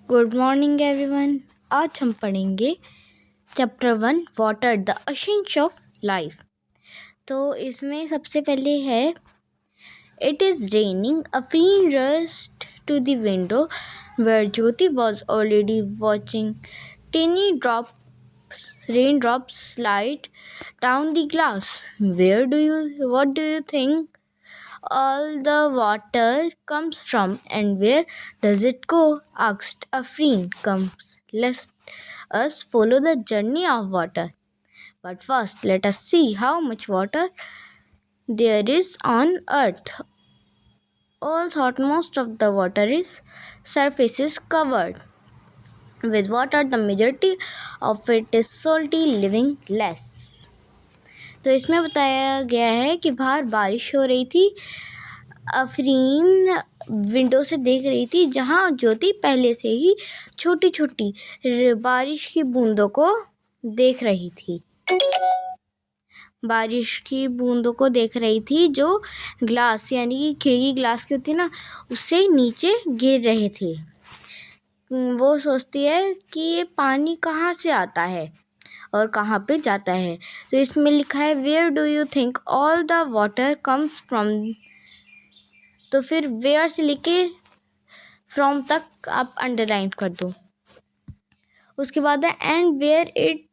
Good morning everyone. आज हम पढ़ेंगे chapter 1 water the essence of life. तो इसमें सबसे पहले है it is raining a friend rushed to the window where Jyoti was already watching tiny rain drops slide down the glass. What do you think all the water comes from, and where does it go? Asked a friend. Come, let us follow the journey of water. But first, let us see how much water there is on earth. All thought most of the water is surface is covered with water. The majority of it is salty, living less. तो इसमें बताया गया है कि बाहर बारिश हो रही थी। अफरीन विंडो से देख रही थी जहाँ ज्योति पहले से ही छोटी छोटी बारिश की बूंदों को देख रही थी। बारिश की बूंदों को देख रही थी जो ग्लास यानी कि खिड़की ग्लास की होती है ना, उससे नीचे गिर रहे थे। वो सोचती है कि ये पानी कहाँ से आता है और कहाँ पे जाता है। तो इसमें लिखा है where do you think all the water comes from. तो फिर वेयर से लेके फ्रॉम तक आप अंडरलाइन कर दो। उसके बाद है एंड वेयर इट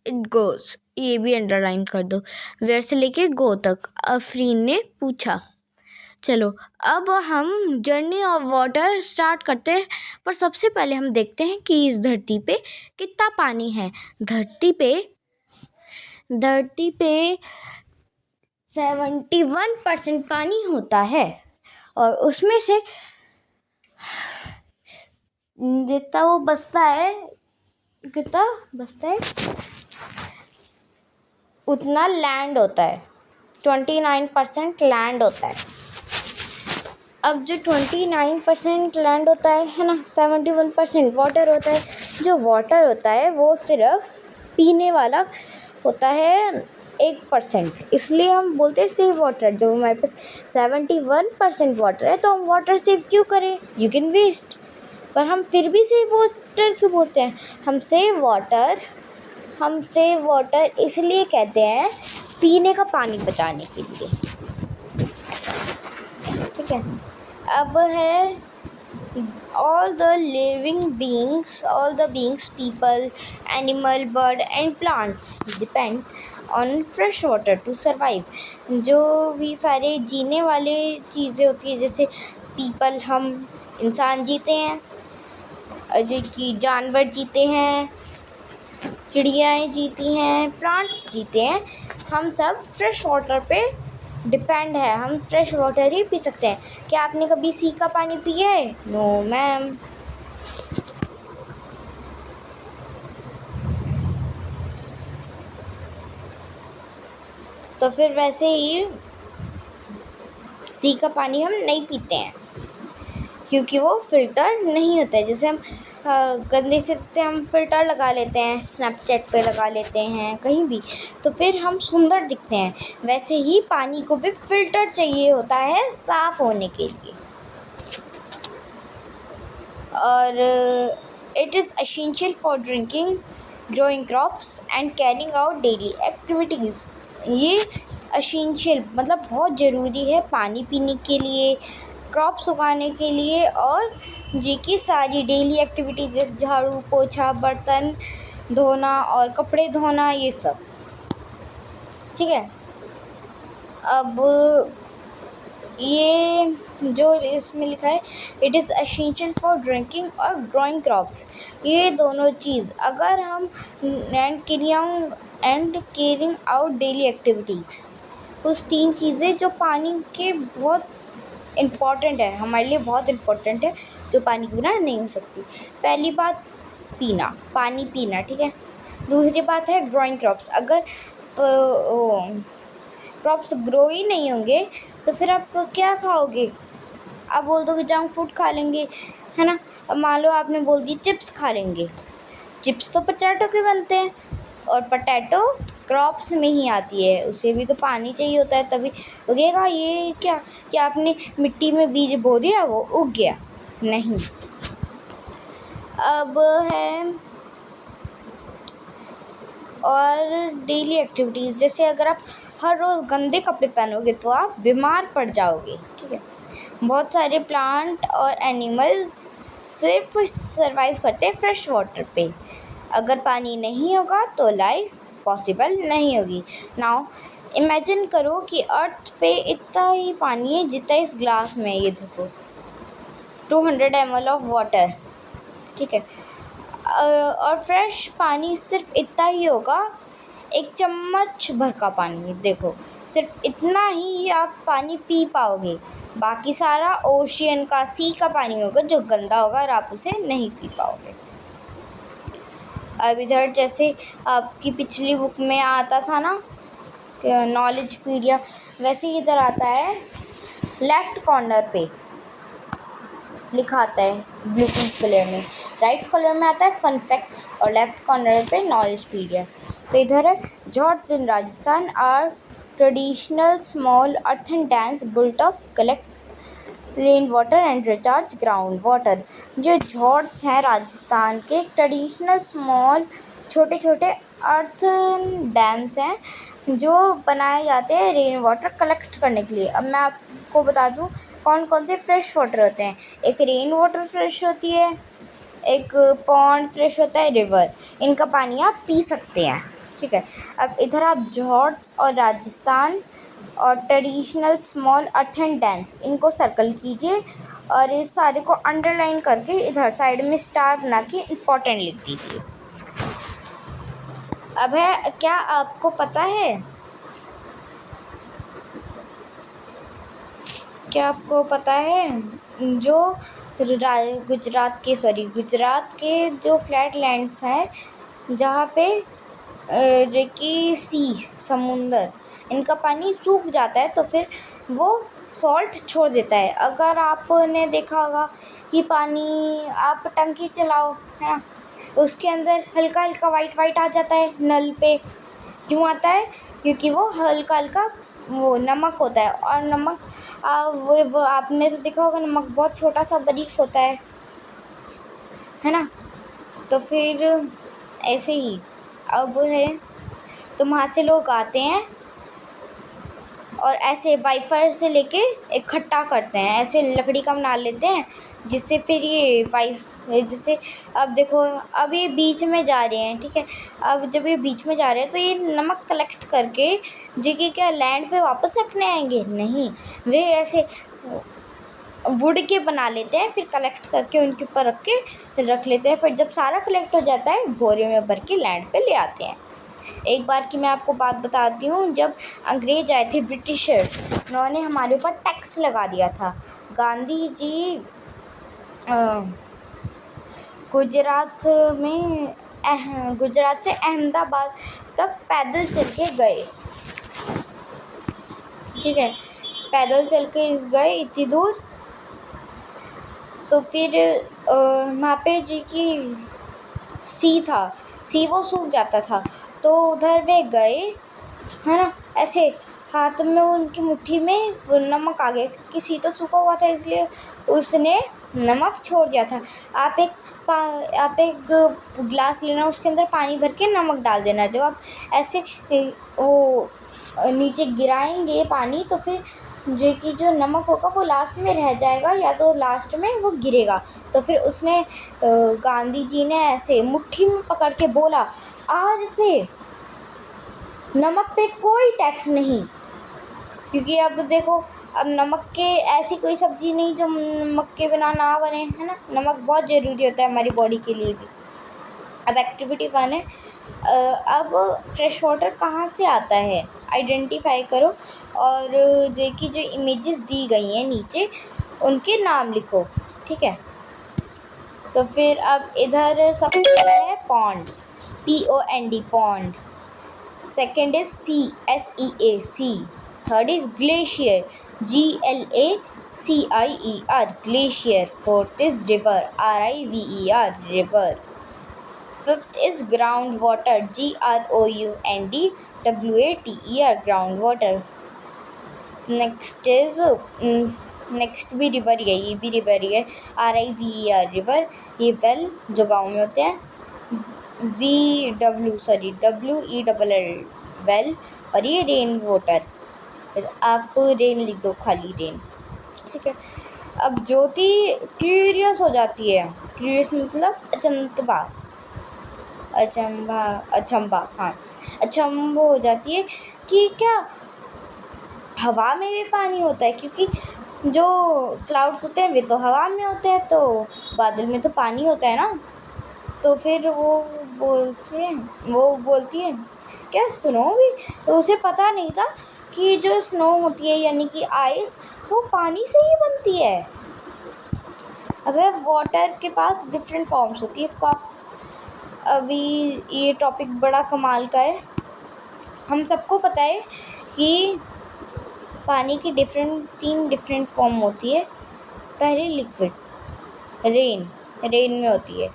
गोज, ये भी अंडरलाइन कर दो। वेयर से लेके गो तक अफरीन ने पूछा। चलो अब हम जर्नी ऑफ वाटर स्टार्ट करते हैं, पर सबसे पहले हम देखते हैं कि इस धरती पे कितना पानी है। धरती पे 71% पानी होता है और उसमें से जितना वो बचता है, कितना बचता है उतना लैंड होता है। 29% लैंड होता है। अब जो 29% लैंड होता है ना, 71% वाटर होता है। जो वाटर होता है वो सिर्फ पीने वाला होता है 1%, इसलिए हम बोलते हैं सेव वाटर। जब हमारे पास 71% वाटर है तो हम वाटर सेव क्यों करें? यू कैन वेस्ट, पर हम फिर भी सेव वाटर क्यों बोलते हैं? हम सेव वाटर इसलिए कहते हैं पीने का पानी बचाने के लिए। ठीक है, अब है all the beings, people, animal, bird and plants depend on fresh water to survive. जो भी सारे जीने वाले चीज़ें होती है, जैसे पीपल हम इंसान जीते हैं, कि जानवर जीते हैं, चिड़ियाएँ जीती हैं, प्लांट्स जीते हैं, हम सब फ्रेश वाटर पे डिपेंड है। हम फ्रेश वाटर ही पी सकते हैं। क्या आपने कभी सी का पानी पिया है? No ma'am. तो फिर वैसे ही सी का पानी हम नहीं पीते हैं क्योंकि वो फ़िल्टर नहीं होता है। जैसे हम गंदे से हम फ़िल्टर लगा लेते हैं, स्नैपचैट पे लगा लेते हैं, कहीं भी, तो फिर हम सुंदर दिखते हैं। वैसे ही पानी को भी फ़िल्टर चाहिए होता है साफ़ होने के लिए। और it is essential for drinking, growing crops and carrying out daily activities. ये एसेंशियल मतलब बहुत ज़रूरी है पानी पीने के लिए, क्रॉप्स उगाने के लिए, और जी की सारी डेली एक्टिविटीज जैसे झाड़ू पोछा, बर्तन धोना और कपड़े धोना, ये सब। ठीक है, अब ये जो इसमें लिखा है it is essential for drinking और ग्रोइंग क्रॉप्स, ये दोनों चीज़ अगर हम and carrying out daily activities, उस 3 चीज़ें जो पानी के बहुत इम्पॉर्टेंट है, हमारे लिए बहुत इम्पॉर्टेंट है, जो पानी के बिना नहीं हो सकती। पहली बात पीना, पानी पीना। ठीक है, दूसरी बात है ग्रोइंग क्रॉप्स। अगर क्रॉप्स ग्रो ही नहीं होंगे तो फिर आप क्या खाओगे? आप बोल दो कि जंक फूड खा लेंगे, है ना। अब मान लो आपने बोल दिया चिप्स खा लेंगे। चिप्स तो पोटैटो के बनते हैं और पोटैटो क्रॉप्स में ही आती है, उसे भी तो पानी चाहिए होता है तभी उगेगा। ये क्या आपने मिट्टी में बीज बो दिया वो उग गया? नहीं। अब है और डेली एक्टिविटीज़, जैसे अगर आप हर रोज़ गंदे कपड़े पहनोगे तो आप बीमार पड़ जाओगे, ठीक है। बहुत सारे प्लांट और एनिमल्स सिर्फ सरवाइव करते हैं फ्रेश वाटर पे। अगर पानी नहीं होगा तो लाइफ पॉसिबल नहीं होगी। नाउ इमेजिन करो कि अर्थ पे इतना ही पानी है जितना इस ग्लास में है, ये देखो 200 ml ऑफ वाटर, ठीक है। और फ्रेश पानी सिर्फ इतना ही होगा, एक चम्मच भर का पानी, देखो सिर्फ इतना ही आप पानी पी पाओगे। बाकी सारा ओशियन का, सी का पानी होगा जो गंदा होगा और आप उसे नहीं पी पाओगे। अब इधर जैसे आपकी पिछली बुक में आता था ना नॉलेजपीडिया, वैसे ही इधर आता है लेफ़्ट कॉर्नर पे लिखा आता है ब्लू पिंक कलर में, राइट कलर में आता है फन फैक्ट्स और लेफ्ट कॉर्नर पे नॉलेजपीडिया। तो इधर है George in Rajasthan are traditional small earthen dams built of collect rain water and recharge ground water. जो जॉर्ज हैं राजस्थान के ट्रेडिशनल स्मॉल छोटे छोटे अर्थन डैम्स हैं जो बनाए जाते हैं रेन वाटर कलेक्ट करने के लिए। अब मैं आपको बता दूं कौन कौन से फ्रेश वाटर होते हैं। एक रेन वाटर फ्रेश होती है, एक पॉन्ड फ्रेश होता है, रिवर, इनका पानी आप पी सकते हैं, ठीक है। अब इधर आप जॉर्ज और राजस्थान और ट्रेडिशनल स्मॉल अर्थन डैम्स इनको सर्कल कीजिए और इस सारे को अंडरलाइन करके इधर साइड में स्टार बना के इम्पोर्टेंट लिख दीजिए। अब है, क्या आपको पता है, क्या आपको पता है जो गुजरात के जो फ्लैट लैंड्स हैं जहाँ पे जो कि समुंदर, इनका पानी सूख जाता है तो फिर वो सॉल्ट छोड़ देता है। अगर आपने देखा होगा कि पानी आप टंकी चलाओ, है ना, उसके अंदर हल्का हल्का वाइट आ जाता है नल पे, क्यों आता है? क्योंकि वो हल्का हल्का वो नमक होता है। और नमक वो आपने तो देखा होगा नमक बहुत छोटा सा बारीक होता है ना। तो फिर ऐसे ही अब है, तो वहाँ से लोग आते हैं और ऐसे वाइफर से लेके इकट्ठा करते हैं, ऐसे लकड़ी का बना लेते हैं जिससे फिर ये जैसे अब देखो अब ये बीच में जा रहे हैं, ठीक है। अब जब ये बीच में जा रहे हैं तो ये नमक कलेक्ट करके जो क्या लैंड पे वापस रखने आएंगे? नहीं, वे ऐसे वुड के बना लेते हैं, फिर कलेक्ट करके उनके ऊपर रख लेते हैं। फिर जब सारा कलेक्ट हो जाता है बोरे में भर के लैंड पे ले आते हैं। एक बार की मैं आपको बात बताती हूँ, जब अंग्रेज आए थे ब्रिटिशर्स, उन्होंने हमारे ऊपर टैक्स लगा दिया था। गांधी जी गुजरात से अहमदाबाद तक पैदल चल के गए, ठीक है, पैदल चल के गए इतनी दूर। तो फिर वहाँ पे जी की सी वो सूख जाता था, तो उधर वे गए, है ना, ऐसे हाथ में उनकी मुट्ठी में वो नमक आ गया क्योंकि सी तो सूखा हुआ था, इसलिए उसने नमक छोड़ दिया था। आप एक गिलास लेना, उसके अंदर पानी भर के नमक डाल देना। जब आप ऐसे वो नीचे गिराएंगे पानी तो फिर जो नमक होगा वो लास्ट में रह जाएगा या तो लास्ट में वो गिरेगा। तो फिर उसने गांधी जी ने ऐसे मुट्ठी में पकड़ के बोला, आज से नमक पे कोई टैक्स नहीं। क्योंकि अब देखो, अब नमक के ऐसी कोई सब्ज़ी नहीं जो नमक के बिना ना बने, है ना। नमक बहुत ज़रूरी होता है हमारी बॉडी के लिए भी। अब एक्टिविटी 1 है, अब फ्रेश वाटर कहाँ से आता है आइडेंटिफाई करो और जो इमेजेस दी गई हैं नीचे उनके नाम लिखो, ठीक है। तो फिर अब इधर सबसे पहला है pond, POND pond. Second is SEA, third is glacier, GLACIER, glacier. Fourth is river, RIVER, river. Fifth is ground water, GROUNDWATER, ground water. Next is next भी रिवर ही है, ये भी रिवर ही है, RIVER रिवर। ये वेल जो गाँव में होते हैं, WELL वेल। और ये रेन वाटर, आप रेन लिख दो, खाली रेन, ठीक है। अब ज्योति क्यूरियस हो जाती है, क्यूरियस मतलब अचंभा, हाँ, अचंभो हो जाती है कि क्या हवा में भी पानी होता है, क्योंकि जो क्लाउड्स होते हैं वे तो हवा में होते हैं, तो बादल में तो पानी होता है ना। तो फिर वो बोलती है क्या स्नो भी, तो उसे पता नहीं था कि जो स्नो होती है यानी कि आइस, वो पानी से ही बनती है। अब वाटर के पास डिफरेंट फॉर्म्स होती है, इसको आप अभी, ये टॉपिक बड़ा कमाल का है। हम सबको पता है कि पानी की तीन डिफरेंट फॉर्म होती है। पहली लिक्विड, रेन में होती है।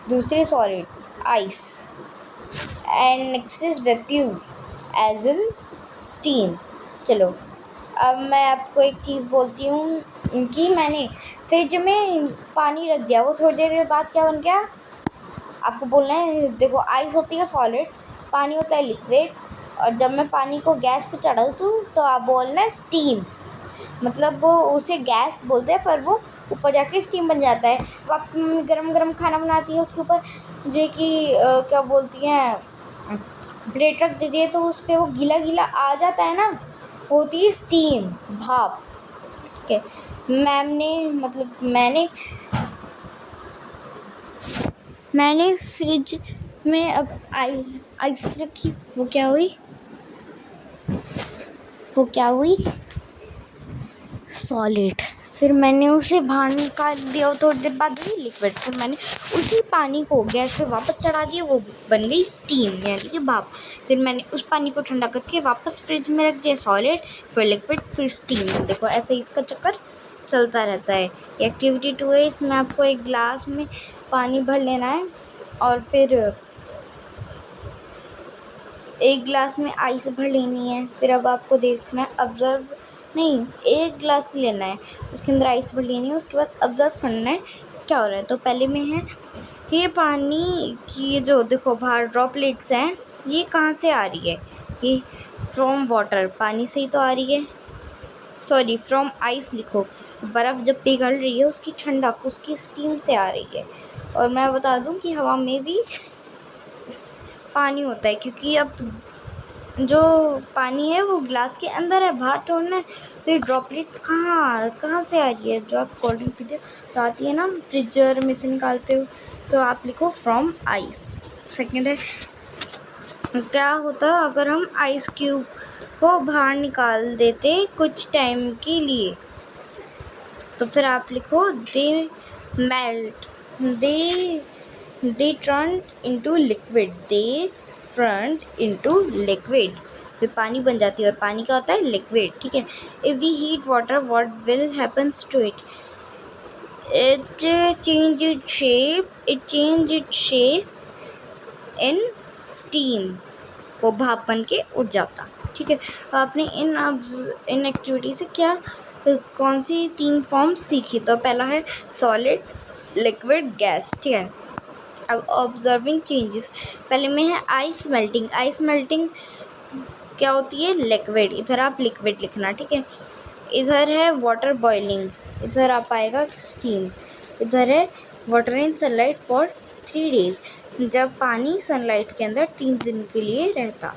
दूसरी solid, ice. And next is vapour, as in steam. चलो अब मैं आपको एक चीज़ बोलती हूँ कि मैंने फ्रिज में पानी रख दिया, वो थोड़ी देर के बाद क्या बन गया, आपको बोलना है। देखो, आइस होती है सॉलिड, पानी होता है लिक्विड, और जब मैं पानी को गैस पे चढ़ा दूँ तो आप बोलना है स्टीम। मतलब वो उसे गैस बोलते हैं, पर वो ऊपर जाके स्टीम बन जाता है। अब आप गरम गरम खाना बनाती है, उसके ऊपर जो कि क्या बोलती हैं, प्लेट रख दीजिए, तो उस पर वो गीला गीला आ जाता है ना, होती है स्टीम, भाप, ठीक है। मैंने फ्रिज में अब आइस रखी, वो क्या हुई सॉलिड। फिर मैंने उसे बाहर निकाल दिया, थोड़ी देर बाद हुई लिक्विड। फिर मैंने उसी पानी को गैस पे वापस चढ़ा दिया, वो बन गई स्टीम यानी कि भाप। फिर मैंने उस पानी को ठंडा करके वापस फ्रिज में रख दिया, सॉलिड, फिर लिक्विड, फिर स्टीम। देखो ऐसे ही इसका चक्कर चलता रहता है। एक्टिविटी 2 है, इसमें आपको एक गिलास में पानी भर लेना है, और फिर एक गिलास में आइस भर लेनी है। फिर अब आपको देखना है, एक गिलास लेना है, उसके अंदर आइस भर लेनी है, उसके बाद ऑब्जर्व करना है क्या हो रहा है। तो पहले में है, ये पानी की जो देखो बाहर ड्रॉपलेट्स हैं, ये कहाँ से आ रही है, ये फ्रॉम वाटर, पानी से ही तो आ रही है। सॉरी, फ्रॉम आइस लिखो, बर्फ़ जब पिघल रही है उसकी ठंडक, उसकी स्टीम से आ रही है। और मैं बता दूं कि हवा में भी पानी होता है, क्योंकि अब जो पानी है वो ग्लास के अंदर है, बाहर थोड़ा है। तो ये ड्रॉपलेट्स कहाँ से आ रही है, जो आप कोल्ड ड्रिंक पीते हो तो आती है ना, फ्रीजर में से निकालते हो, तो आप लिखो फ्रॉम आइस। सेकेंड है, क्या होता अगर हम आइस क्यूब को बाहर निकाल देते कुछ टाइम के लिए, तो फिर आप लिखो they melt, they turn into liquid, फिर पानी बन जाती है, और पानी क्या होता है, लिक्विड, ठीक है। If we heat water, what will happens to it, it change it shape in steam, वो भाप बन के उठ जाता, ठीक है। आपने इन एक्टिविटी से कौन सी 3 फॉर्म्स सीखी, तो पहला है सॉलिड, लिक्विड, गैस, ठीक है। अब ऑब्जर्विंग चेंजेस, पहले में है आइस मेल्टिंग क्या होती है, लिक्विड, इधर आप लिक्विड लिखना, ठीक है। इधर है वाटर बॉइलिंग, इधर आप आएगा स्टीम। इधर है water in sunlight for 3 days, जब पानी सनलाइट के अंदर 3 दिन के लिए रहता,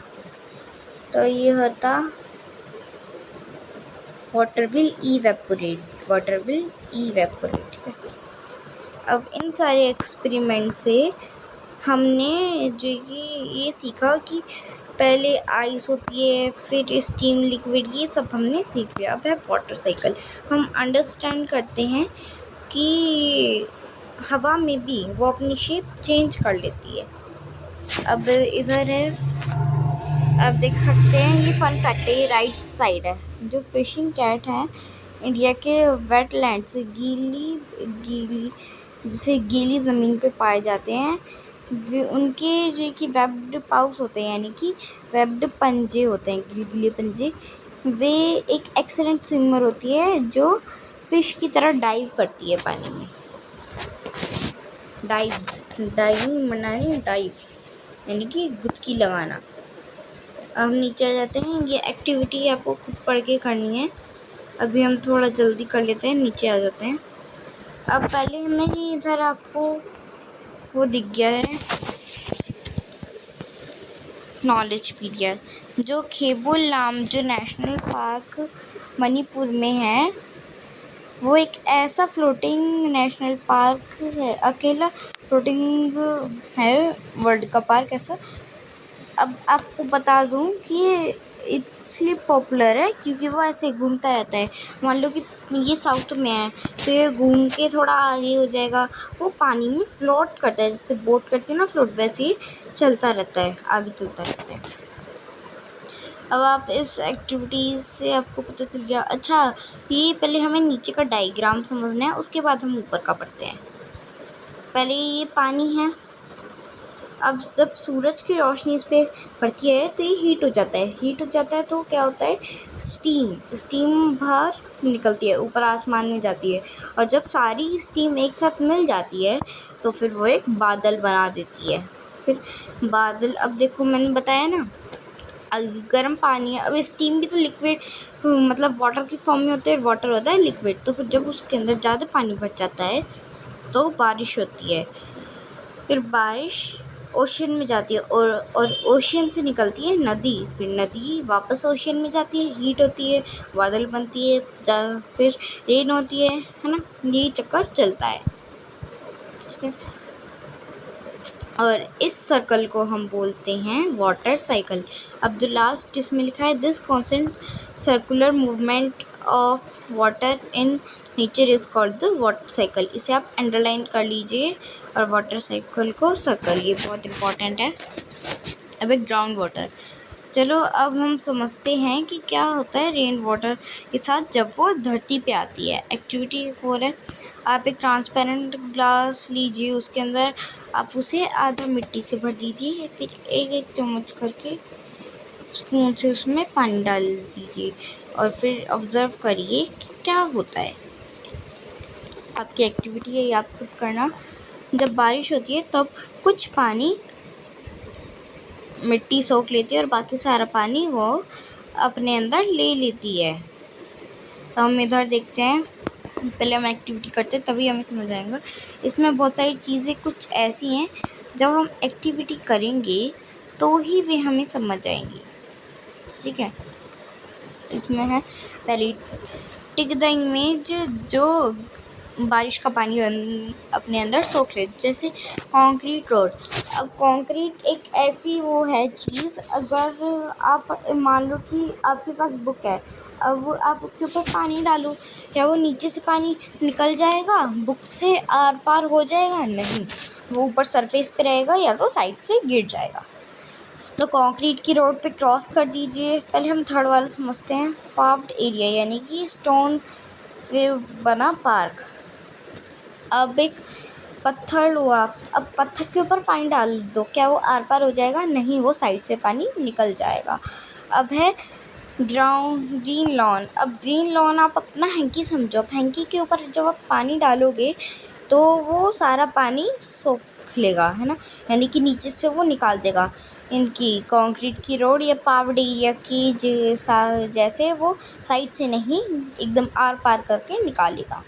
तो ये होता वाटर विल इवेपोरेट, ठीक है। अब इन सारे एक्सपेरिमेंट से हमने जो कि ये सीखा कि पहले आइस होती है, फिर स्टीम, लिक्विड, ये सब हमने सीख लिया। अब है वाटर साइकिल, हम अंडरस्टैंड करते हैं कि हवा में भी वो अपनी शेप चेंज कर लेती है। अब इधर है, आप देख सकते हैं, ये फन फैक्ट है, ये राइट साइड है। जो फिशिंग कैट है इंडिया के वेटलैंड से गीली ज़मीन पे पाए जाते हैं, उनके जो कि वेब्ड पाउच होते हैं, यानी कि वेब्ड पंजे होते हैं, गिले पंजे, वे एक एक्सीलेंट स्विमर होती है जो फिश की तरह डाइव करती है पानी में। डाइव यानी कि डुबकी लगाना। अब हम नीचे आ जाते हैं। ये एक्टिविटी आपको खुद पढ़ के करनी है। अभी हम थोड़ा जल्दी कर लेते हैं, नीचे आ जाते हैं। अब पहले हमें इधर आपको वो दिख गया है नॉलेज पीडिया। जो खेबुल लामजो नेशनल पार्क मणिपुर में है, वो एक ऐसा फ्लोटिंग नेशनल पार्क है, अकेला फ्लोटिंग है वर्ल्ड का पार्क ऐसा। अब आपको बता दूं कि ये इसलिए पॉपुलर है क्योंकि वो ऐसे घूमता रहता है। मान लो कि ये साउथ में है, फिर घूम के थोड़ा आगे हो जाएगा, वो पानी में फ्लोट करता है, जैसे बोट करते हैं ना फ्लोट, वैसे ही चलता रहता है, आगे चलता रहता है। अब आप इस एक्टिविटीज़ से आपको पता चल गया। अच्छा, ये पहले हमें नीचे का डायग्राम समझना है, उसके बाद हम ऊपर का पढ़ते हैं। पहले ये पानी है। अब जब सूरज की रोशनी इस पर पड़ती है तो ये हीट हो जाता है तो क्या होता है, स्टीम बाहर निकलती है, ऊपर आसमान में जाती है। और जब सारी स्टीम एक साथ मिल जाती है तो फिर वो एक बादल बना देती है। फिर बादल, अब देखो मैंने बताया ना, गर्म पानी है। अब स्टीम भी तो लिक्विड मतलब वाटर की फॉर्म में होते हैं, वाटर होता है लिक्विड। तो फिर जब उसके अंदर ज़्यादा पानी भर जाता है तो बारिश होती है। फिर बारिश ओशन में जाती है और ओशन से निकलती है नदी। फिर नदी वापस ओशन में जाती है, हीट होती है, बादल बनती है, फिर रेन होती है ना। यही चक्कर चलता है, ठीक है। और इस सर्कल को हम बोलते हैं वाटर साइकिल। अब जो लास्ट इसमें लिखा है, this constant circular movement of water in nature is called the water cycle. इसे आप अंडरलाइन कर लीजिए और वाटर साइकिल को सर्कल, ये बहुत इम्पॉर्टेंट है। अब एक ग्राउंड वाटर, चलो अब हम समझते हैं कि क्या होता है रेन वाटर के साथ जब वो धरती पे आती है। एक्टिविटी 4 है, आप एक ट्रांसपेरेंट ग्लास लीजिए, उसके अंदर आप उसे आधा मिट्टी से भर दीजिए, फिर एक चम्मच करके स्पून से उसमें पानी डाल दीजिए और फिर ऑब्ज़र्व करिए कि क्या होता है। आपकी एक्टिविटी है, ये आप खुद करना। जब बारिश होती है तब कुछ पानी मिट्टी सोख लेती है और बाकी सारा पानी वो अपने अंदर ले लेती है। तो हम इधर देखते हैं, पहले हम एक्टिविटी करते हैं तभी हमें समझ आएगा। इसमें बहुत सारी चीज़ें कुछ ऐसी हैं, जब हम एक्टिविटी करेंगे तो ही वे हमें समझ आएंगी, ठीक है। इसमें है पहली, टिक द इमेज, जो बारिश का पानी अपने अंदर सोख ले, जैसे कंक्रीट रोड। अब कंक्रीट एक ऐसी वो है चीज़, अगर आप मान लो कि आपके पास बुक है, अब आप उसके ऊपर पानी डालो, क्या वो नीचे से पानी निकल जाएगा, बुक से आर पार हो जाएगा? नहीं, वो ऊपर सरफेस पे रहेगा या तो साइड से गिर जाएगा। तो कंक्रीट की रोड पे क्रॉस कर दीजिए। पहले हम थर्ड वाला समझते हैं, पाव्ड एरिया यानी कि स्टोन से बना पार्क। अब एक पत्थर हुआ, अब पत्थर के ऊपर पानी डाल दो, क्या वो आर पार हो जाएगा? नहीं, वो साइड से पानी निकल जाएगा। अब है ग्रीन लॉन। अब ग्रीन लॉन आप अपना हैंकी समझो, अब हैंकी के ऊपर जब आप पानी डालोगे तो वो सारा पानी सोख लेगा, है ना, यानी कि नीचे से वो निकाल देगा। इनकी कंक्रीट की रोड या पाव्ड एरिया की जैसे वो साइड से नहीं, एकदम आर पार करके निकालेगा।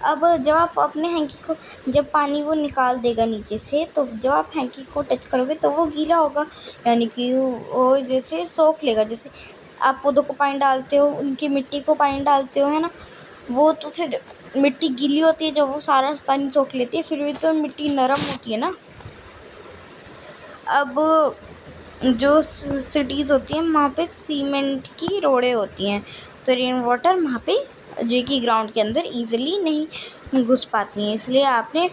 अब जब आप अपने हैंकी को, जब पानी वो निकाल देगा नीचे से, तो जब आप हैंकी को टच करोगे तो वो गीला होगा, यानी कि वो जैसे सोख लेगा। जैसे आप पौधों को पानी डालते हो, उनकी मिट्टी को पानी डालते हो, है ना, वो तो फिर मिट्टी गीली होती है, जब वो सारा पानी सोख लेती है, फिर भी तो मिट्टी नरम होती है ना। अब जो सिटीज़ होती हैं वहाँ पे सीमेंट की रोडें होती हैं, तो रेन वाटर वहाँ पे जो कि ग्राउंड के अंदर ईज़िली नहीं घुस पाती हैं। इसलिए आपने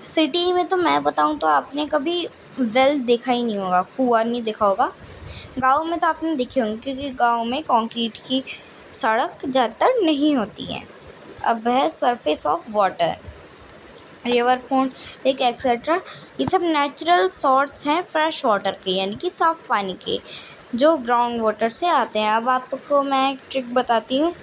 सिटी में, तो मैं बताऊँ तो आपने कभी वेल देखा ही नहीं होगा, कुआँ नहीं देखा होगा। गाँव में तो आपने देखे होंगे, क्योंकि गाँव में कंक्रीट की सड़क ज़्यादातर नहीं होती हैं। अब है surface of water, river, pond, lake etcetera, ये सब नेचुरल सोर्स हैं फ्रेश वाटर के, यानी कि साफ़ पानी के। जो ग्राउंड वाटर से आते हैं। अब आपको मैं एक ट्रिक बताती हूँ।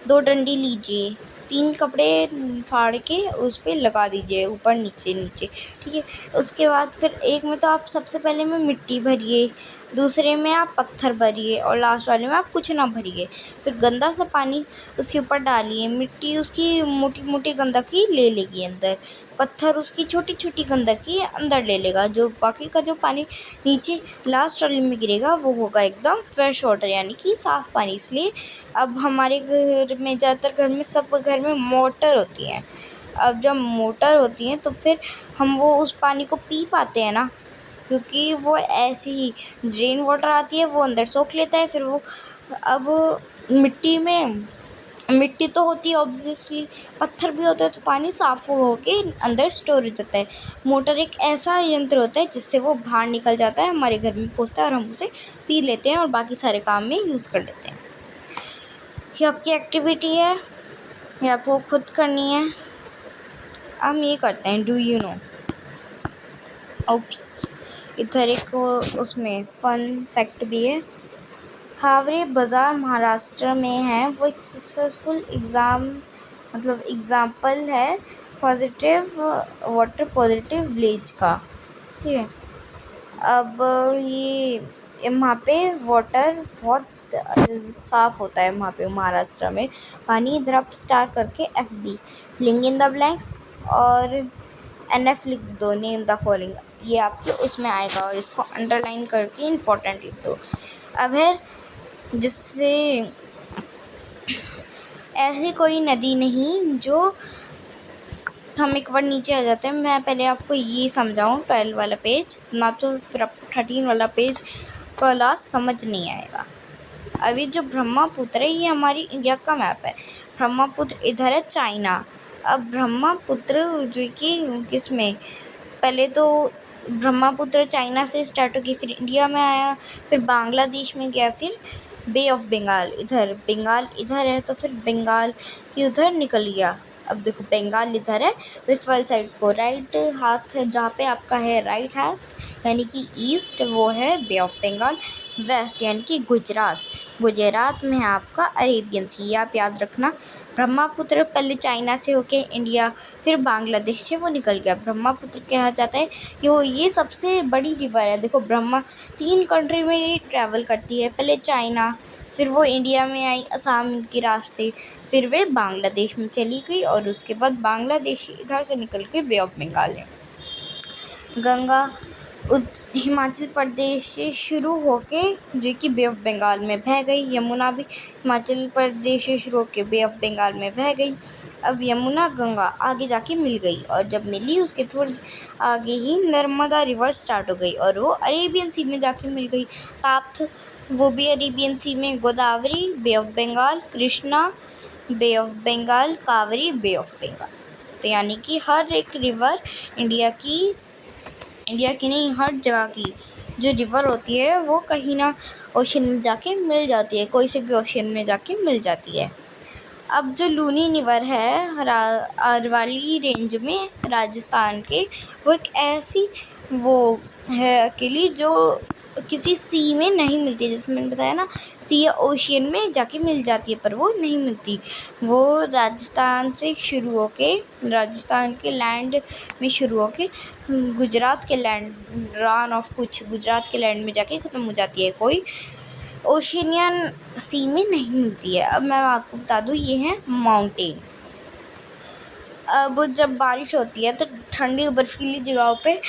2 डंडी लीजिए, 3 कपड़े फाड़ के उस पे लगा दीजिए ऊपर नीचे नीचे, ठीक है। उसके बाद फिर एक में तो आप सबसे पहले में मिट्टी भरिए, दूसरे में आप पत्थर भरिए और लास्ट वाले में आप कुछ ना भरिए। फिर गंदा सा पानी उसके ऊपर डालिए, मिट्टी उसकी मोटी मोटी गंदगी ले लेगी अंदर, पत्थर उसकी छोटी छोटी गंदगी अंदर ले लेगा। जो बाकी का जो पानी नीचे लास्ट वाले में गिरेगा वो होगा एकदम फ्रेश वाटर, यानी कि साफ़ पानी। इसलिए अब हमारे घर में ज़्यादातर घर में सब घर में मोटर होती है। अब जब मोटर होती है तो फिर हम वो उस पानी को पी पाते हैं ना, क्योंकि वो ऐसी ही ड्रेन वाटर आती है, वो अंदर सोख लेता है। फिर वो अब मिट्टी में मिट्टी तो होती है ऑब्वियसली, पत्थर भी होता है, तो पानी साफ़ होके अंदर स्टोर हो जाता है। मोटर एक ऐसा यंत्र होता है जिससे वो बाहर निकल जाता है, हमारे घर में पहुँचता है और हम उसे पी लेते हैं और बाकी सारे काम में यूज़ कर लेते हैं। ये आपकी एक्टिविटी है, ये आपको खुद करनी है। हम ये करते हैं, डू यू नो। ओप्स, इधर एक उसमें फन फैक्ट भी है। हावड़े बाज़ार महाराष्ट्र में है। वो एक सक्सेसफुल एग्ज़ाम्पल है पॉजिटिव वाटर पॉजिटिव विलेज का, ठीक है। अब ये वहाँ पे वाटर बहुत साफ़ होता है वहाँ पे महाराष्ट्र में पानी। इधर आप स्टार करके FB link in the blanks और NF लिख दो, नेम द फॉलोइंग, ये आपके उसमें आएगा और इसको अंडरलाइन करके इम्पोर्टेंट लिख दो। अब है जिससे ऐसी कोई नदी नहीं जो, हम एक बार नीचे आ जाते हैं। मैं पहले आपको ये समझाऊँ 12 वाला पेज, ना तो फिर आपको 13 वाला पेज का लास्ट समझ नहीं आएगा। अभी जो ब्रह्मपुत्र है ये हमारी इंडिया का मैप है। ब्रह्मपुत्र इधर है चाइना। अब ब्रह्मपुत्र जो कि किसमें, पहले तो ब्रह्मपुत्र चाइना से स्टार्ट होगी, फिर इंडिया में आया, फिर बांग्लादेश में गया, फिर बे ऑफ बंगाल, इधर बंगाल इधर है तो फिर बंगाल ही उधर निकल गया। अब देखो बंगाल इधर है तो इस वाली साइड को राइट हाथ है, जहाँ पे आपका है राइट हाथ यानी कि ईस्ट, वो है बे ऑफ बंगाल। वेस्ट यानी कि गुजरात, गुजरात में है आपका अरेबियन सी, आप याद रखना। ब्रह्मपुत्र पहले चाइना से होके इंडिया फिर बांग्लादेश से वो निकल गया। ब्रह्मपुत्र कहा जाता है कि वो ये सबसे बड़ी रिवर है। देखो 3 कंट्री में ये ट्रैवल करती है, पहले चाइना, फिर वो इंडिया में आई असम के रास्ते, फिर वे बांग्लादेश में चली गई और उसके बाद बांग्लादेश इधर से निकल के बे ऑफ बंगाल है। गंगा हिमाचल प्रदेश से शुरू होके जो कि बे ऑफ बंगाल में बह गई। यमुना भी हिमाचल प्रदेश से शुरू होके बे ऑफ बंगाल में बह गई। अब यमुना गंगा आगे जाके मिल गई और जब मिली उसके थोड़ी आगे ही नर्मदा रिवर स्टार्ट हो गई और वो अरेबियन सी में जाके मिल गई। ताप्त वो भी अरेबियन सी में, Godavari bay of Bengal, Krishna bay of Bengal, Kaveri bay of Bengal. तो यानी कि हर एक रिवर इंडिया की नहीं, हर जगह की जो रिवर होती है वो कहीं ना ओशन में जाके मिल जाती है, कोई से भी ओशन में जाके मिल जाती है। अब जो लूनी रिवर है अरवली रेंज में राजस्थान के, वो एक ऐसी वो है अकेली जो किसी सी में नहीं मिलती, जिसमें मैंने बताया ना सी या ओशियन में जाके मिल जाती है, पर वो नहीं मिलती। वो राजस्थान से शुरू होके, राजस्थान के लैंड में शुरू होके गुजरात के लैंड, रान ऑफ कुछ गुजरात के लैंड में जाके ख़त्म हो जाती है, कोई ओशियनियन सी में नहीं मिलती है। अब मैं आपको बता दूँ ये है माउंटेन। अब जब बारिश होती है तो ठंडी बर्फीली जगहों पे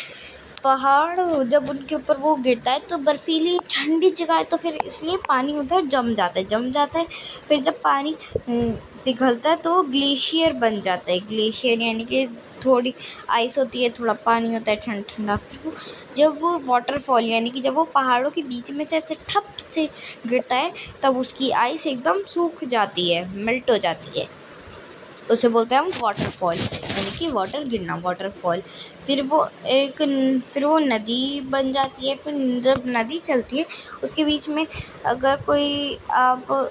पहाड़ जब उनके ऊपर वो गिरता है तो बर्फीली ठंडी जगह है तो फिर इसलिए पानी उधर जम जाता है। फिर जब पानी पिघलता है तो वो ग्लेशियर बन जाता है। ग्लेशियर यानी कि थोड़ी आइस होती है, थोड़ा पानी होता है ठंडा ठंडा। फिर वो जब वो वाटरफॉल यानी कि जब वो पहाड़ों के बीच में से ऐसे ठप से गिरता है तब उसकी आइस एकदम सूख जाती है, मेल्ट हो जाती है, उसे बोलते हैं हम वाटरफॉल, यानी कि वाटर गिरना, वाटरफॉल। फिर वो नदी बन जाती है। फिर जब नदी चलती है उसके बीच में अगर कोई आप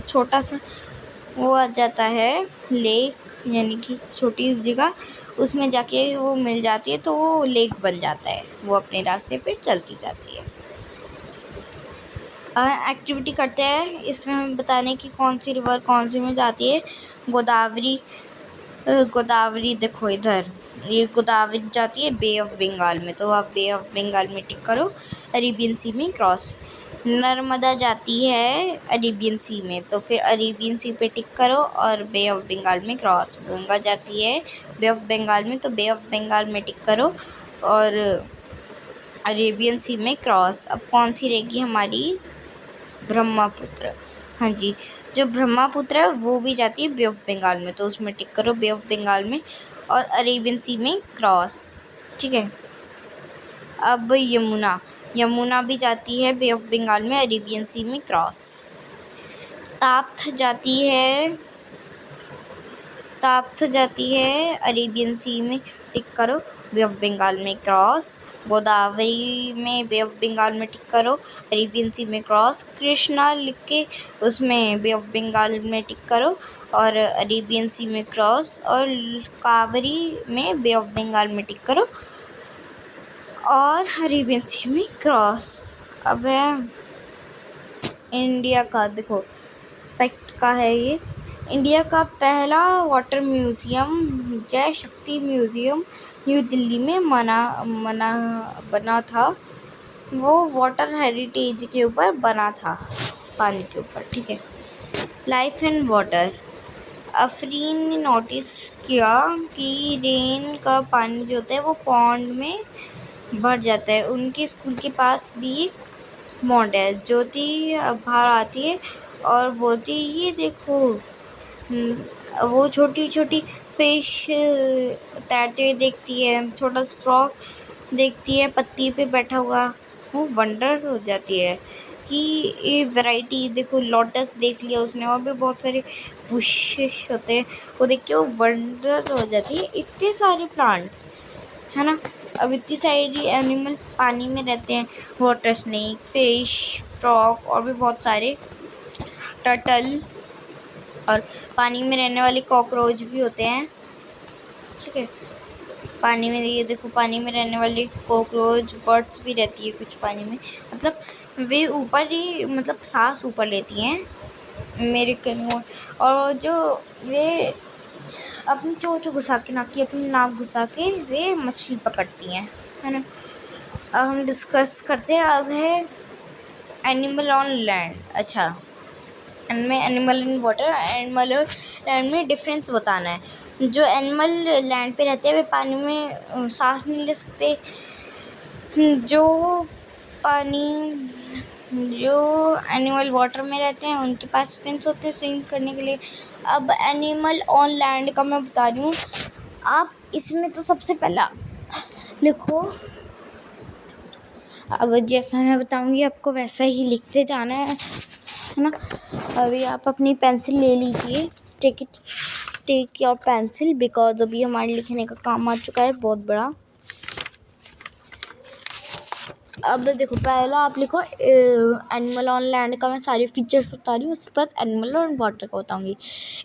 छोटा सा वो आ जाता है लेक, यानी कि छोटी जगह, उसमें जाके वो मिल जाती है तो वो लेक बन जाता है, वो अपने रास्ते पे चलती जाती है। एक्टिविटी करते हैं। इसमें हमें बताने की कौन सी रिवर कौन सी में जाती है। गोदावरी देखो इधर, ये गोदावरी जाती है बे ऑफ बंगाल में, तो आप बे ऑफ बंगाल में टिक करो, अरेबियन सी में क्रॉस। नर्मदा जाती है अरेबियन सी में, तो फिर अरेबियन सी पे टिक करो और बे ऑफ बंगाल में क्रॉस। गंगा जाती है बे ऑफ बंगाल में, तो बे ऑफ बंगाल में टिक करो और अरेबियन सी में क्रॉस। अब कौन सी रहेगी हमारी, ब्रह्मपुत्र। हाँ जी, जो ब्रह्मपुत्र है वो भी जाती है बे ऑफ बंगाल में, तो उसमें टिक करो बे ऑफ बंगाल में और अरेबियन सी में क्रॉस। ठीक है। अब यमुना भी जाती है बे ऑफ बंगाल में, अरेबियन सी में क्रॉस। ताप्त जाती है अरेबियन सी में, टिक करो बे ऑफ बंगाल में क्रॉस। गोदावरी में बे ऑफ बंगाल में टिक करो, अरेबियन सी में क्रॉस। कृष्णा लिख के उसमें बे ऑफ बंगाल में टिक करो और अरेबियन सी में क्रॉस। और कावेरी में बे ऑफ बंगाल में टिक करो और अरेबियन सी में क्रॉस। अब इंडिया का देखो फैक्ट का है ये। इंडिया का पहला वाटर म्यूज़ियम जय शक्ति म्यूज़ियम न्यू दिल्ली में बना था। वो वाटर हेरिटेज के ऊपर बना था, पानी के ऊपर। ठीक है। Life in water. अफरीन ने नोटिस किया कि रेन का पानी जो होता है वो पॉन्ड में भर जाता है। उनके स्कूल के पास भी एक पॉन्ड है। ज्योति बाहर आती है और बोलती है ये देखो, वो छोटी छोटी फिश तैरते हुए देखती है, छोटा फ्रॉग देखती है पत्ती पे बैठा हुआ। वो वंडर हो जाती है कि ये वैरायटी देखो, लोटस देख लिया उसने, और भी बहुत सारे बुशेस होते हैं, वो देख के वो वंडर हो जाती है, इतने सारे प्लांट्स है ना। अब इतनी सारी एनिमल पानी में रहते हैं, वाटर स्नेक, फिश, फ्रॉग और भी बहुत सारे, टर्टल, और पानी में रहने वाले कॉकरोच भी होते हैं। ठीक है। पानी में ये देखो, पानी में रहने वाले कॉकरोच, बर्ड्स भी रहती है कुछ पानी में, मतलब वे ऊपर ही, मतलब सांस ऊपर लेती हैं मेरे कहने। और जो वे अपनी चोंच घुसा के अपनी नाक घुसा के वे मछली पकड़ती हैं, है ना। अब हम डिस्कस करते हैं, अब है एनिमल ऑन लैंड। अच्छा, में एनिमल इन वाटर, एनिमल और लैंड में डिफरेंस बताना है। जो एनिमल लैंड पे रहते हैं वे पानी में सांस नहीं ले सकते। जो एनिमल वाटर में रहते हैं उनके पास फिन्स होते हैं स्विम करने के लिए। अब एनिमल ऑन लैंड का मैं बता रही हूँ। आप इसमें तो सबसे पहला लिखो, अब जैसा मैं बताऊँगी आपको वैसा ही लिखते जाना है ना। अभी आप अपनी पेंसिल ले लीजिए, टेक योर पेंसिल, बिकॉज अभी हमारे लिखने का काम आ चुका है बहुत बड़ा। अब देखो, पहला आप लिखो एनिमल ऑन लैंड का मैं सारे फीचर्स बता रही हूँ, उसके बाद एनिमल ऑन वाटर का बताऊँगी।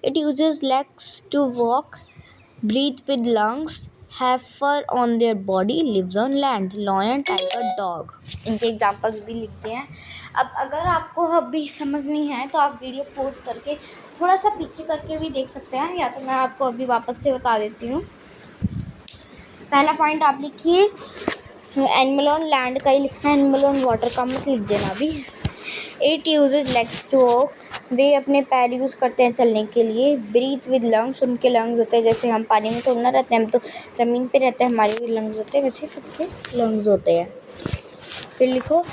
It uses legs to walk, breathe with lungs, have fur on their body, lives on land, lion, tiger, dog. इनके एग्जाम्पल्स भी लिखते हैं। अब अगर आपको अभी समझ नहीं है तो आप वीडियो पॉज करके थोड़ा सा पीछे करके भी देख सकते हैं, या तो मैं आपको अभी वापस से बता देती हूँ। पहला पॉइंट आप लिखिए, एनिमल ऑन लैंड का ही लिखना है, एनिमल ऑन वाटर का मत लिख देना अभी। It uses legs to walk, they अपने पैर यूज़ करते हैं चलने के लिए। ब्रीथ विद लंग्स, उनके लंग्स होते हैं, जैसे हम पानी में थोड़ा ना रहते हैं, हम तो ज़मीन पे रहते हैं, हमारे भी लंग्स होते हैं, वैसे सबके लंग्स होते हैं। फिर लिखो,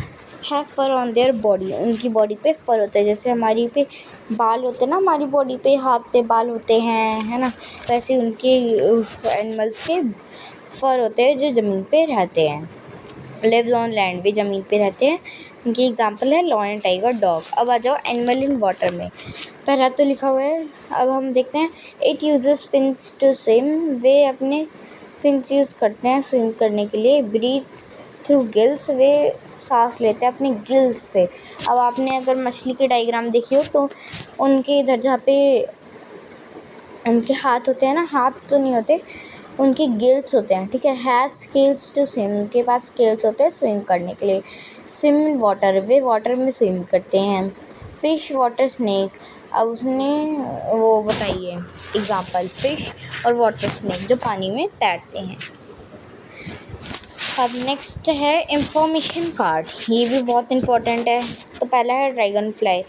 have fur on their body, उनकी बॉडी पे फर होता है, जैसे हमारी पे बाल होते हैं ना, हमारी बॉडी पे हाथ पे बाल होते हैं, है ना, वैसे उनके एनिमल्स के फर होते हैं जो ज़मीन पे रहते हैं। लिव्स ऑन लैंड, भी ज़मीन पे रहते हैं, उनकी एग्जांपल है लॉयन, टाइगर, डॉग। अब आ जाओ एनिमल इन वाटर में। पहला तो लिखा हुआ है, अब हम देखते हैं। It uses fins to swim, they अपने फिन्स यूज़ करते हैं स्विम करने के लिए। ब्रीथ थ्रू गिल्स, वे सांस लेते हैं अपने गिल्स से। अब आपने अगर मछली के डायग्राम देखी हो तो उनके इधर जहाँ पे उनके हाथ होते हैं ना, हाथ तो नहीं होते, उनके गिल्स होते हैं। ठीक है। हैव स्किल्स टू स्विम, उनके पास स्किल्स होते हैं स्विम करने के लिए। Swim in water, way water में स्विम करते हैं। फिश वाटर स्नेक, अब उसने वो बताइए एग्जाम्पल फिश और वाटर स्नेक जो पानी में तैरते हैं। अब नेक्स्ट है इंफॉर्मेशन कार्ड, ये भी बहुत इंपॉर्टेंट है। तो पहला है ड्रैगन फ्लाई,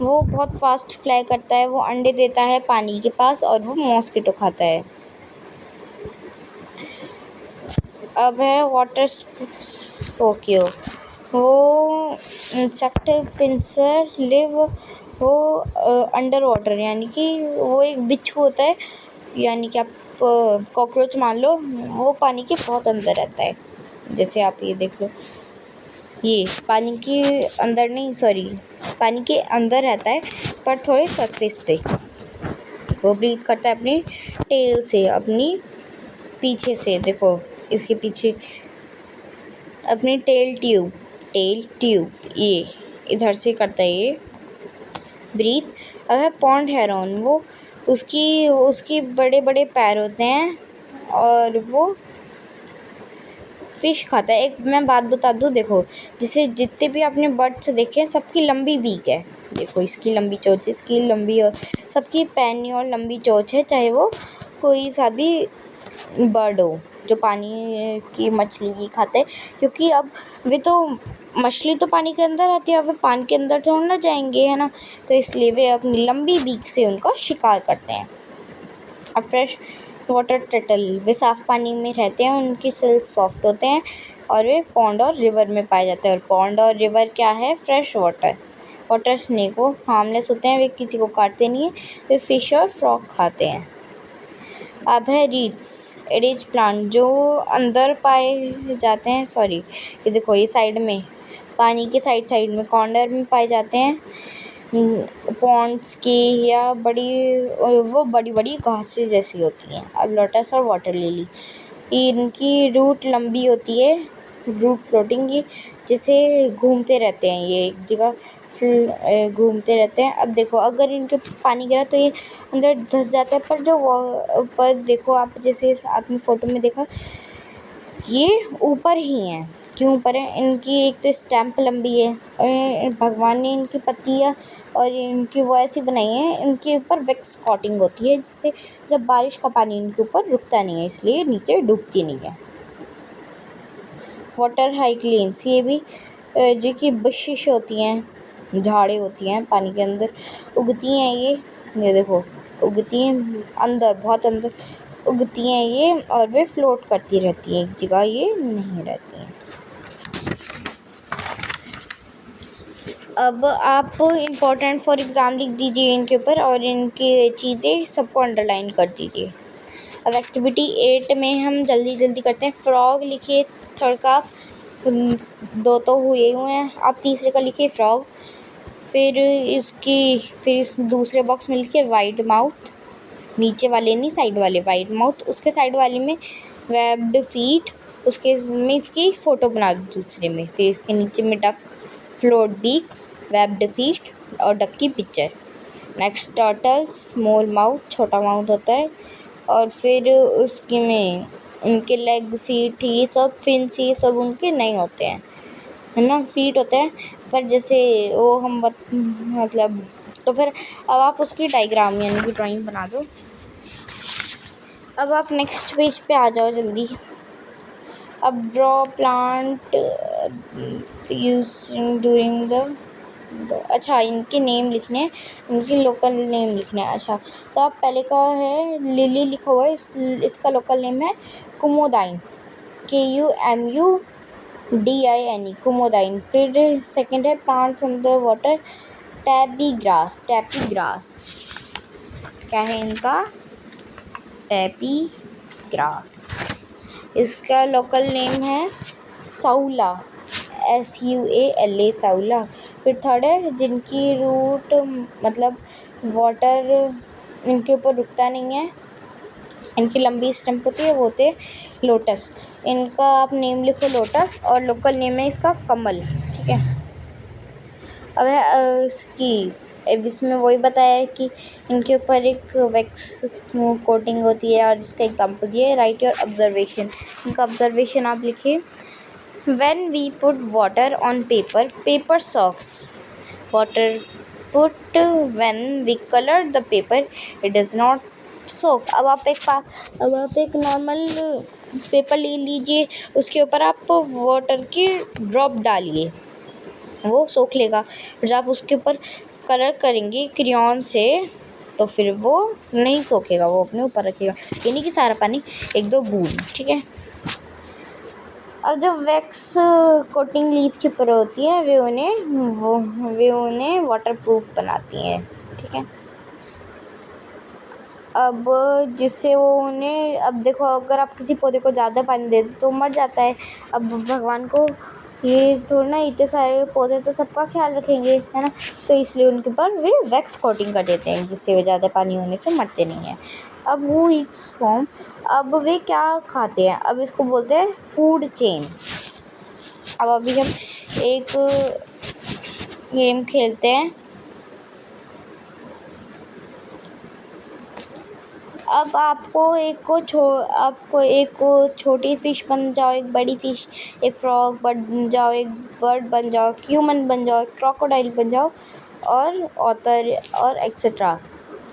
वो बहुत फास्ट फ्लाई करता है, वो अंडे देता है पानी के पास और वो मॉस्किटो खाता है। अब है वाटर स्पोकियो, वो इंसेक्ट पिंसर लिव, वो अंडर वाटर, यानी कि वो एक बिच्छू होता है, यानी कि आप कॉकरोच मान लो, वो पानी के बहुत अंदर रहता है। जैसे आप ये देख लो, ये पानी के अंदर नहीं, सॉरी पानी के अंदर रहता है पर थोड़े सरफेस पे। वो ब्रीथ करता है अपनी टेल से, अपनी पीछे से, देखो इसके पीछे अपनी टेल ट्यूब ये इधर से करता है ये ब्रीथ। अब है पॉन्ड हेरोन, वो उसकी बड़े बड़े पैर होते हैं और वो फिश खाता है। एक मैं बात बता दूँ, देखो जिसे जितने भी आपने बर्ड्स देखे हैं सबकी लंबी बीक है, देखो इसकी लंबी चोंच, इसकी लंबी, और सबकी पैनी और लंबी चोंच है, चाहे वो कोई सा भी बर्ड हो जो पानी की मछली खाते हैं। क्योंकि अब वे तो मछली तो पानी के अंदर आती है, अब वे पानी के अंदर तो ना जाएंगे, है ना, तो इसलिए वे अपनी लंबी बीक से उनका शिकार करते हैं। अब फ्रेश वाटर टर्टल, वे साफ़ पानी में रहते हैं, उनके सेल्स सॉफ्ट होते हैं और वे पॉन्ड और रिवर में पाए जाते हैं। और पॉन्ड और रिवर क्या है? फ्रेश वाटर स्नेक, वो हार्मलेस होते हैं, वे किसी को काटते नहीं हैं, वे फिश और फ्रॉग खाते हैं। अब है रिज प्लांट, जो अंदर पाए जाते हैं, सॉरी ये देखो ये साइड में, पानी के साइड में कॉर्नर में पाए जाते हैं, पॉन्ड्स की, या वो बड़ी बड़ी घासें जैसी होती हैं। अब लोटस और वाटर लिली, इनकी रूट लंबी होती है, रूट फ्लोटिंग की, जिसे घूमते रहते हैं, ये एक जगह घूमते रहते हैं। अब देखो अगर इनके पानी गिरा तो ये अंदर धंस जाता है, पर जो ऊपर देखो आप, जैसे आपने फ़ोटो में देखा, ये ऊपर ही हैं। क्यों ऊपर है? इनकी एक तो स्टैम्प लंबी है, और भगवान ने इनकी पत्तियाँ और इनकी वो ऐसी बनाई है, इनके ऊपर वैक्स कोटिंग होती है, जिससे जब बारिश का पानी इनके ऊपर रुकता नहीं है, इसलिए नीचे डूबती नहीं है। वाटर हाइक्लिन्स, ये भी जो कि बुशिश होती हैं, झाड़ें होती हैं, पानी के अंदर उगती हैं, ये देखो उगती हैं अंदर, बहुत अंदर उगती हैं ये, और वे फ्लोट करती रहती हैं, एक जगह ये नहीं रहती हैं। अब आप इम्पोर्टेंट फॉर एग्ज़ाम लिख दीजिए इनके ऊपर, और इनकी चीज़ें सबको अंडरलाइन कर दीजिए। अब एक्टिविटी 8 में हम जल्दी करते हैं। फ्रॉग लिखिए थर्ड का, 2 तो हुए हैं, आप तीसरे का लिखिए फ्रॉग। फिर इस दूसरे बॉक्स में लिखिए वाइड माउथ, नीचे वाले नहीं, साइड वाले वाइड माउथ, उसके साइड वाले में वेब्ड फीट, उसके में इसकी फ़ोटो बना दो दूसरे में। फिर इसके नीचे में duck, float beak, webbed feet और डक की picture. Next turtle, small mouth, छोटा माउथ होता है, और फिर उसके में उनके लेग, फीट, ये सब फिन्स, ये सब उनके नहीं होते हैं, है ना, फीट होते हैं, पर जैसे वो हम मतलब, तो फिर अब आप उसकी डायग्राम यानी कि ड्राइंग बना दो। अब आप नेक्स्ट पेज पे आ जाओ जल्दी। अब draw plant using during the, अच्छा इनके नेम लिखने हैं, इनकी लोकल नेम लिखने हैं। अच्छा तो आप पहले का है लिली लिखा हुआ है, इसका लोकल नेम है कुमोदाइन, KUMUDINE, कुमोदाइन। फिर सेकंड है प्लांट्स अंडर वाटर, टैपी ग्रास, क्या है इनका? टैपी ग्रास। इसका लोकल नेम है साउला, SUALA, साउला। फिर थर्ड है जिनकी रूट मतलब वाटर इनके ऊपर रुकता नहीं है, इनकी लंबी स्टम्प होती है, वो होते हैं लोटस। इनका आप नेम लिखो लोटस, और लोकल नेम है इसका कमल, ठीक है। अब है इसकी, अब इसमें वही बताया है कि इनके ऊपर एक वैक्स कोटिंग होती है, और इसका एग्जाम्पल दिया है, राइट योर ऑब्जर्वेशन। इनका ऑब्जर्वेशन आप लिखिए, When we put water on paper, paper soaks. Water put when we color the paper, it does not soak. अब आप एक नॉर्मल पेपर ले लीजिए, उसके ऊपर आप वाटर की ड्रॉप डालिए, वो सोख लेगा। जब आप उसके ऊपर कलर करेंगे क्रेयॉन से तो फिर वो नहीं सोखेगा, वो अपने ऊपर रखेगा, यानी कि सारा पानी एक दो बूंद, ठीक है। अब जब वैक्स कोटिंग लीफ के ऊपर होती है वे उन्हें वाटरप्रूफ बनाती हैं, ठीक है। अब जिससे वो उन्हें, अब देखो अगर आप किसी पौधे को ज़्यादा पानी दे दो तो मर जाता है। अब भगवान को ये थोड़ा ना, इतने सारे पौधे तो सबका ख्याल रखेंगे, है ना, तो इसलिए उनके ऊपर वे वैक्स कोटिंग कर देते हैं, जिससे वे ज़्यादा पानी होने से मरते नहीं हैं। अब हु ईट्स फ्रॉम, अब वे क्या खाते हैं, अब इसको बोलते हैं फूड चेन। अब अभी हम एक गेम खेलते हैं। अब आपको एक को छोटी फ़िश बन जाओ, एक बड़ी फ़िश, एक फ्रॉग बन जाओ, एक बर्ड बन जाओ, ह्यूमन बन जाओ, एक क्रोकोडाइल बन जाओ, और ऑथर और एक्सेट्रा।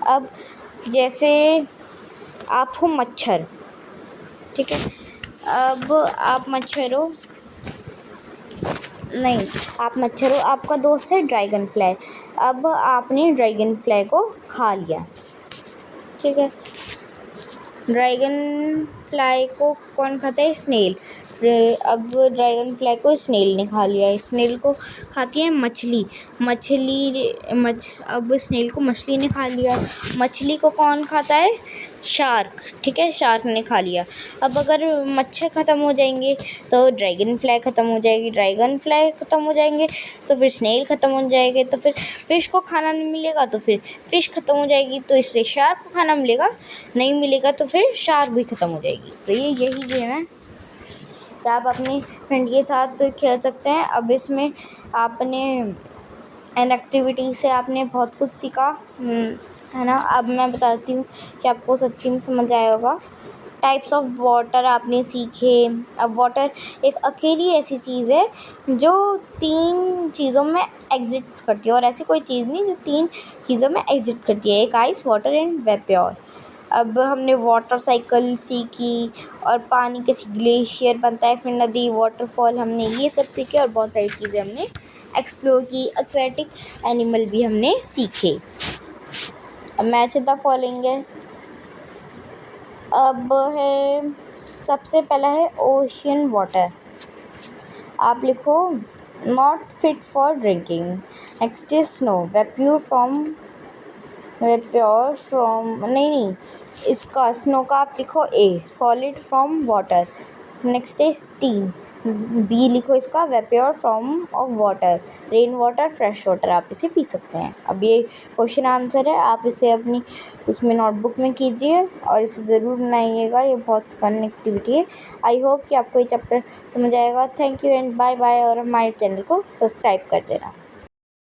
अब जैसे आप हो मच्छर, ठीक है। अब आप मच्छर हो, नहीं, आप मच्छर हो, आपका दोस्त है ड्रैगन फ्लाई। अब आपने ड्रैगन फ्लाई को खा लिया, ठीक है। ड्रैगन फ्लाई को कौन खाता है, स्नेल। अब ड्रैगन फ्लाई को स्नेल ने खा लिया, स्नेल को खाती है मछली, अब स्नेल को मछली ने खा लिया। मछली को कौन खाता है, शार्क, ठीक है, शार्क ने खा लिया। अब अगर मच्छर ख़त्म हो जाएंगे तो ड्रैगन फ्लाई ख़त्म हो जाएगी, ड्रैगन फ्लाई ख़त्म हो जाएंगे तो फिर स्नेल ख़त्म हो जाएंगे, तो फिर फ़िश को खाना नहीं मिलेगा तो फिर फ़िश ख़त्म हो जाएगी, तो इससे शार्क को खाना मिलेगा, नहीं मिलेगा तो फिर शार्क भी ख़त्म हो जाएगी। तो यही गेम है, तो आप अपने फ्रेंड के साथ खेल सकते हैं। अब इसमें आपने एन एक्टिविटी से आपने बहुत कुछ सीखा, है ना। अब मैं बताती हूँ कि आपको सच्ची में समझ आया होगा। टाइप्स ऑफ वाटर आपने सीखे। अब वाटर एक अकेली ऐसी चीज़ है जो 3 चीज़ों में एग्जिस्ट करती है, और ऐसी कोई चीज़ नहीं जो 3 चीज़ों में एग्जिस्ट करती है, एक आइस, वाटर एंड वेपर। अब हमने वाटर साइकिल सीखी, और पानी कैसे ग्लेशियर बनता है, फिर नदी, वाटरफॉल, हमने ये सब सीखे, और बहुत सारी चीज़ें हमने एक्सप्लोर की। एक्वेटिक एनिमल भी हमने सीखे। अब मैच द फॉलोइंग है। अब है, सबसे पहला है ओशियन वाटर, आप लिखो not fit for drinking. Next is snow, vapour from नहीं, इसका स्नो का आप लिखो a, solid from water. Next is steam, B लिखो इसका, vapour from of water. Rain water, fresh water, आप इसे पी सकते हैं। अब ये क्वेश्चन आंसर है, आप इसे अपनी उसमें नोटबुक में कीजिए और इसे ज़रूर बनाइएगा, ये बहुत फन एक्टिविटी है। आई होप कि आपको ये चैप्टर समझ आएगा। Thank you and bye bye, और हमारे चैनल को सब्सक्राइब कर देना।